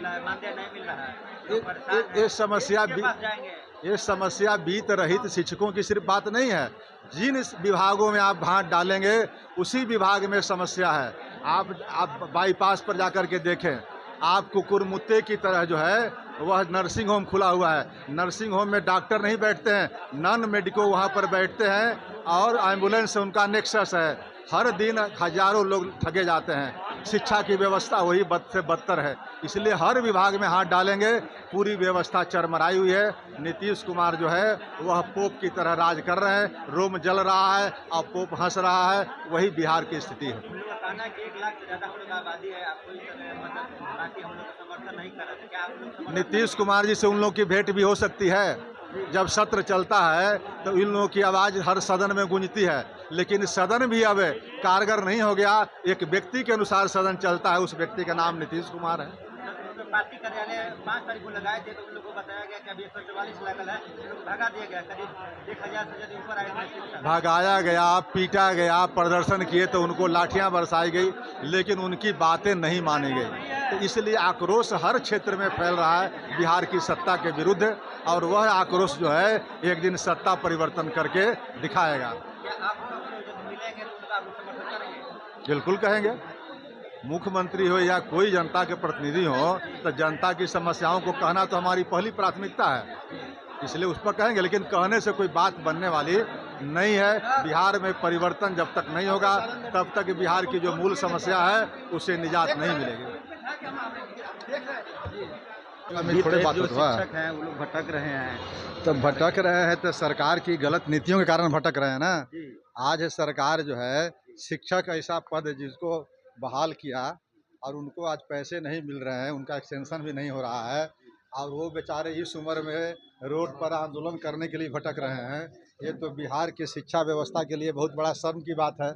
रहा है, मानदेय नहीं मिल रहा है, ये, लोग परेशान हैं, ये समस्या किसके पास जाएंगे? ये समस्या बीत रहित शिक्षकों की सिर्फ बात नहीं है। जिन इस विभागों में आप हाथ डालेंगे उसी विभाग में समस्या है। आप बाईपास पर जाकर के देखें, आप कुकुरमुत्ते की तरह जो है वह नर्सिंग होम खुला हुआ है। नर्सिंग होम में डॉक्टर नहीं बैठते हैं, नॉन मेडिको वहाँ पर बैठते हैं और एम्बुलेंस से उनका नेक्सस है। हर दिन हजारों लोग ठगे जाते हैं। शिक्षा की व्यवस्था वही बद से बदतर है। इसलिए हर विभाग में हाथ डालेंगे, पूरी व्यवस्था चरमराई हुई है। नीतीश कुमार जो है वह पोप की तरह राज कर रहे हैं, रोम जल रहा है और पोप हंस रहा है। वही बिहार की स्थिति है। हम लोग का कहना है कि 1 लाख से ज़्यादा हम लोग का आबादी है, आपको इस तरह मतलब पार्टी हम लोग का समर्थन नहीं कर रहा है, क्या आप लोग समर्थन नीतीश कुमार जी से उन लोगों की भेंट भी हो सकती है। जब सत्र चलता है तो इन लोगों की आवाज़ हर सदन में गूंजती है, लेकिन सदन भी अब कारगर नहीं हो गया। एक व्यक्ति के अनुसार सदन चलता है, उस व्यक्ति का नाम नीतीश कुमार है। तो पार्टी कार्यालय 5 तारीख को लगाए थे, तो उन लोगों को बताया गया कि अभी 144 लागल है, उन लोग को भगा दिया गया। करीब 1000 से ज़्यादा ऊपर आए थे शिक्षक। भगाया गया, पीटा गया, प्रदर्शन किए तो उनको लाठियां बरसाई गई, लेकिन उनकी बातें नहीं मानी गई। तो इसलिए आक्रोश हर क्षेत्र में फैल रहा है बिहार की सत्ता के विरुद्ध, और वह आक्रोश जो है एक दिन सत्ता परिवर्तन करके दिखाएगा। क्या आप लोग जब मिलेंगे तो उनका आप समर्थन करेंगे? बिल्कुल कहेंगे। मुख्यमंत्री हो या कोई जनता के प्रतिनिधि हो, तो जनता की समस्याओं को कहना तो हमारी पहली प्राथमिकता है, इसलिए उस पर कहेंगे। लेकिन कहने से कोई बात बनने वाली नहीं है। बिहार में परिवर्तन जब तक नहीं होगा तब तक बिहार की जो मूल समस्या है उससे निजात नहीं मिलेगी। थोड़ी बात जो होता है, शिक्षक हैं वो लोग भटक रहे हैं। तो भटक रहे हैं तो सरकार की गलत नीतियों के कारण भटक रहे हैं ना। जी। आज सरकार जो है शिक्षक ऐसा पद है जिसको बहाल किया और उनको आज पैसे नहीं मिल रहे हैं, उनका एक्सटेंशन भी नहीं हो रहा है, और वो बेचारे इस उम्र में रोड पर आंदोलन करने के लिए भटक रहे हैं। ये तो बिहार की शिक्षा व्यवस्था के लिए बहुत बड़ा शर्म की बात है।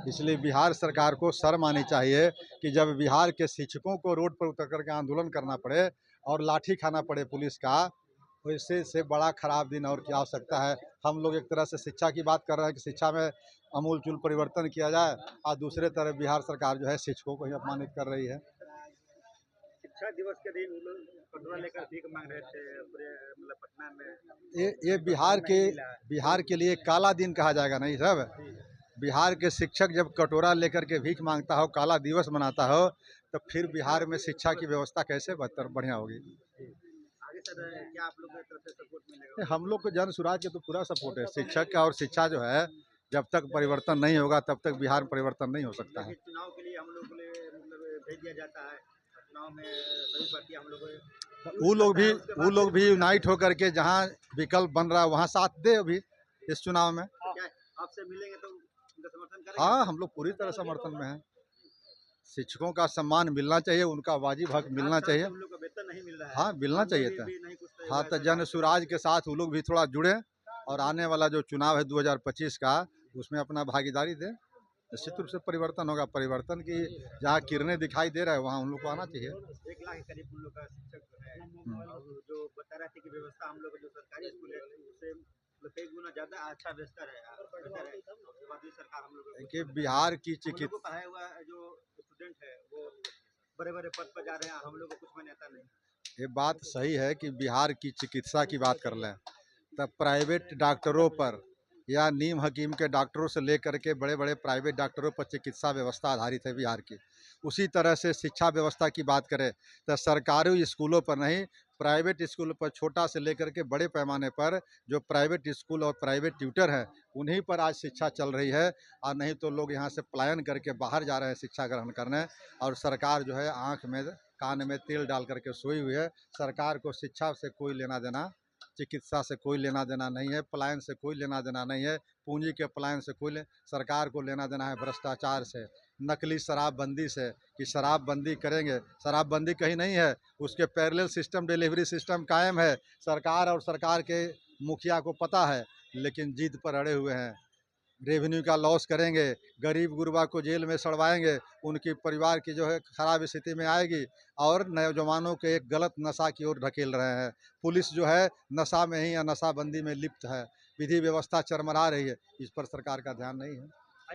इसलिए बिहार सरकार को शर्म आनी चाहिए कि जब बिहार के शिक्षकों को रोड पर उतर करके आंदोलन करना पड़े और लाठी खाना पड़े पुलिस का, तो इससे से बड़ा खराब दिन और क्या हो सकता है। हम लोग एक तरह से शिक्षा की बात कर रहे हैं कि शिक्षा में अमूलचूल परिवर्तन किया जाए, और दूसरे तरफ बिहार सरकार जो है शिक्षकों को ही अपमानित कर रही है। शिक्षक दिवस के दिन वो लोग कटोरा लेकर भीख मांग रहे थे पूरे मतलब पटना में। ये बिहार के लिए काला दिन कहा जाएगा नहीं सब। बिहार के शिक्षक जब कटोरा लेकर के भीख मांगता हो, काला दिवस मनाता हो, तो फिर बिहार में शिक्षा की व्यवस्था कैसे बेहतर बढ़िया होगी। आगे सर क्या आप लोग की तरफ से सपोर्ट मिलेगा? हम लोग को जन स्वराज के तो पूरा सपोर्ट है। शिक्षक का और शिक्षा जो है जब तक परिवर्तन नहीं होगा तब तक बिहार में परिवर्तन नहीं हो सकता है। चुनाव के लिए हम लोग को मतलब भेज दिया जाता है, चुनाव में सभी पार्टियां हम लोग वो लोग भी यूनाइट होकर के जहाँ विकल्प बन रहा है वहाँ साथ दे अभी इस चुनाव में। क्या आपसे मिलेंगे तो उनका समर्थन करेंगे? हाँ, हम लोग पूरी तरह समर्थन में हैं। शिक्षकों का सम्मान मिलना चाहिए, उनका वाजिब हक मिलना चाहिए। हम लोग को वेतन नहीं मिल रहा है। हाँ, मिलना चाहिए था। हाँ, तो जन स्वराज के साथ वो लोग भी थोड़ा जुड़े और आने वाला जो चुनाव है 2025 का, उसमें अपना भागीदारी दें। निश्चित रूप से परिवर्तन होगा। परिवर्तन की जहाँ किरणें दिखाई दे रहा है वहाँ हम लोग को आना चाहिए। 1 लाख के करीब उन लोग का शिक्षक जो है, और जो बता रहे थे कि व्यवस्था हम लोग का जो सरकारी स्कूल है उससे कई गुना ज्यादा अच्छा बेहतर है, सरकार हम लोग कि बिहार की को चिकित्सा पढ़ाया हुआ जो स्टूडेंट है वो बड़े बड़े पद पर जा रहे हैं, हम लोग को कुछ मान्यता नहीं। ये बात सही है कि बिहार की चिकित्सा की बात कर लें तब प्राइवेट डॉक्टरों पर या नीम हकीम के डॉक्टरों से लेकर के बड़े बड़े प्राइवेट डॉक्टरों पर चिकित्सा व्यवस्था आधारित है बिहार की। उसी तरह से शिक्षा व्यवस्था की बात करें तो सरकारी स्कूलों पर नहीं, प्राइवेट स्कूल पर छोटा से लेकर के बड़े पैमाने पर जो प्राइवेट स्कूल और प्राइवेट ट्यूटर हैं उन्हीं पर आज शिक्षा चल रही है। और नहीं तो लोग यहाँ से पलायन करके बाहर जा रहे हैं शिक्षा ग्रहण करने, और सरकार जो है आँख में कान में तेल डाल करके सोई हुई है। सरकार को शिक्षा से कोई लेना देना, चिकित्सा से कोई लेना देना नहीं है, पलायन से कोई लेना देना नहीं है, पूंजी के पलायन से सरकार को लेना देना है भ्रष्टाचार से, नकली शराबबंदी से, कि शराबबंदी करेंगे। शराबबंदी कहीं नहीं है, उसके पैरेलल सिस्टम डिलीवरी सिस्टम कायम है। सरकार और सरकार के मुखिया को पता है, लेकिन जिद पर अड़े हुए हैं। रेवेन्यू का लॉस करेंगे, गरीब गुरबा को जेल में सड़वाएंगे, उनकी परिवार की जो है खराब स्थिति में आएगी, और नौजवानों के एक गलत नशा की ओर ढकेल रहे हैं। पुलिस जो है नशा में ही या नशाबंदी में लिप्त है, विधि व्यवस्था चरमरा रही है, इस पर सरकार का ध्यान नहीं है।